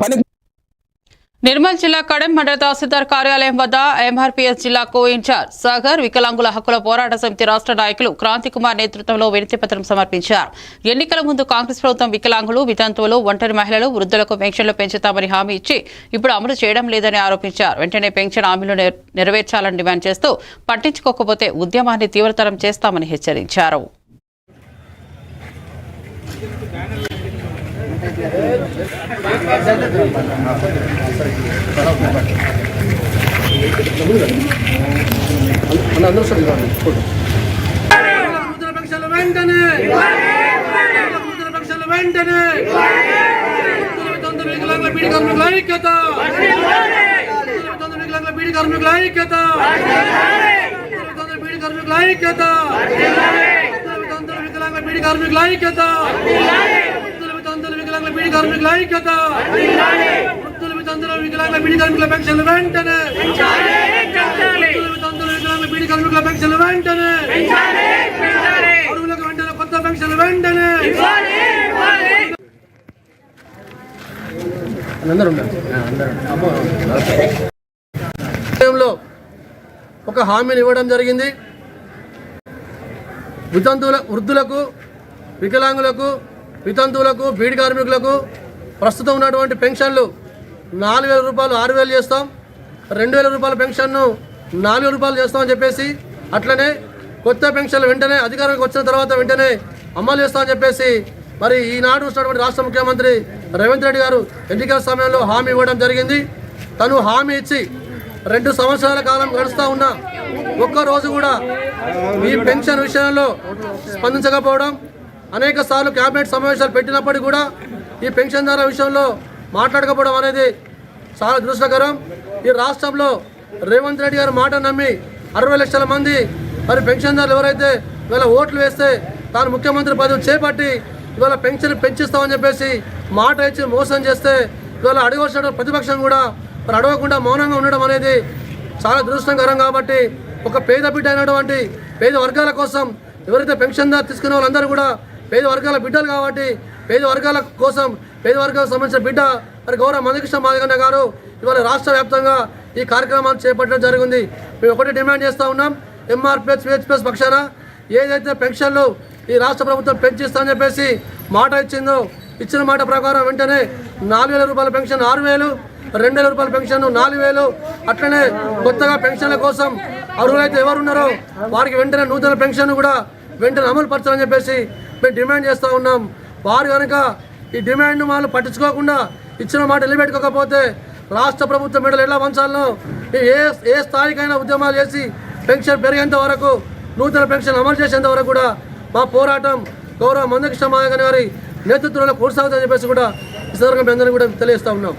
పని. నిర్మల్ జిల్లా కడెం మండల తహసీల్దార్ కార్యాలయం వద్ద ఎంఆర్పీఎస్ జిల్లా కో ఇన్ఛార్జ్ సాగర్, వికలాంగుల హక్కుల పోరాట సమితి రాష్ట్ర నాయకులు క్రాంతి కుమార్ నేతృత్వంలో వినతిపత్రం సమర్పించారు. ఎన్నికల ముందు కాంగ్రెస్ ప్రభుత్వం వికలాంగులు, వితంతువులు, ఒంటరి మహిళలు, వృద్ధులకు పెన్షన్లు పెంచుతామని హామీ ఇచ్చి ఇప్పుడు అమలు చేయడం లేదని ఆరోపించారు. వెంటనే పెన్షన్ హామీలు నెరవేర్చాలని డిమాండ్ చేస్తూ పట్టించుకోకపోతే ఉద్యమాన్ని తీవ్రతరం చేస్తామని హెచ్చరించారు. ఒక హామీని ఇవ్వడం జరిగింది. వృద్ధులకు, వికలాంగులకు, వితంతువులకు, బీడి కార్మికులకు ప్రస్తుతం ఉన్నటువంటి పెన్షన్లు 4,000 రూపాయలు 6,000 చేస్తాం, 2,000 రూపాయల పెన్షన్ను 4,000 రూపాయలు చేస్తామని చెప్పేసి, అట్లనే కొత్త పెన్షన్లు వెంటనే అధికారంలోకి వచ్చిన తర్వాత వెంటనే అమలు చేస్తామని చెప్పేసి మరి ఈనాడు వచ్చినటువంటి రాష్ట్ర ముఖ్యమంత్రి రేవంత్ రెడ్డి గారు ఎన్నికల సమయంలో హామీ ఇవ్వడం జరిగింది. తను హామీ ఇచ్చి 2 సంవత్సరాల కాలం గడుస్తూ ఉన్నా ఒక్కరోజు కూడా ఈ పెన్షన్ విషయంలో స్పందించకపోవడం, అనేక సార్లు క్యాబినెట్ సమావేశాలు పెట్టినప్పటికీ కూడా ఈ పెన్షన్దారుల విషయంలో మాట్లాడకపోవడం అనేది చాలా దురదృష్టకరం. ఈ రాష్ట్రంలో రేవంత్ రెడ్డి గారు మాట నమ్మి 60 లక్షల మంది మరి పెన్షన్దారులు ఎవరైతే ఇవాళ ఓట్లు వేస్తే తాను ముఖ్యమంత్రి పదవి చేపట్టి ఇవాళ పెన్షన్ పెంచిస్తామని చెప్పేసి మాట ఇచ్చి మోసం చేస్తే ఇవాళ అడగవలసిన ప్రతిపక్షం కూడా మరి అడగకుండా మౌనంగా ఉండడం అనేది చాలా దురదృష్టకరం. కాబట్టి ఒక పేద బిడ్డ అయినటువంటి పేద వర్గాల కోసం ఎవరైతే పెన్షన్దారు తీసుకునే వాళ్ళందరూ కూడా పేద వర్గాల బిడ్డలు కాబట్టి పేద వర్గాల కోసం పేద వర్గాలకు సంబంధించిన బిడ్డ మరి గౌరవ మందకృష్ణ మాదిగన్న గారు ఇవాళ రాష్ట్ర వ్యాప్తంగా ఈ కార్యక్రమాన్ని చేపట్టడం జరిగింది. మేము ఒకటి డిమాండ్ చేస్తూ ఉన్నాం, ఎంఆర్పీఎస్, విహెచ్పిఎస్ పక్షాన ఏదైతే పెన్షన్లు ఈ రాష్ట్ర ప్రభుత్వం పెంచిస్తామని చెప్పేసి మాట ఇచ్చిందో, ఇచ్చిన మాట ప్రకారం వెంటనే 4,000 రూపాయల పెన్షన్ 6,000, 2,000 రూపాయల పెన్షన్ 4,000, అట్లనే కొత్తగా పెన్షన్ల కోసం అర్హులైతే ఎవరున్నారో వారికి వెంటనే నూతన పెన్షన్ కూడా వెంటనే అమలు పరచాలని చెప్పేసి మేము డిమాండ్ చేస్తూ ఉన్నాం. వారు కనుక ఈ డిమాండ్ను వాళ్ళు పట్టించుకోకుండా ఇచ్చిన మాట నిలబెట్టుకోకపోతే రాష్ట్ర ప్రభుత్వం మెడలు ఎలా వంచాలనో ఏ స్థాయికైనా ఉద్యమాలు చేసి పెన్షన్ పెరిగేంత వరకు, నూతన పెన్షన్ అమలు చేసేంత వరకు కూడా మా పోరాటం గౌరవ మందకృష్ణ మాదిగన్న గారి నేతృత్వంలో కొనసాగుతుందని చెప్పేసి కూడా ఈ సందర్భంగా అందరినీ కూడా తెలియజేస్తూ ఉన్నాం.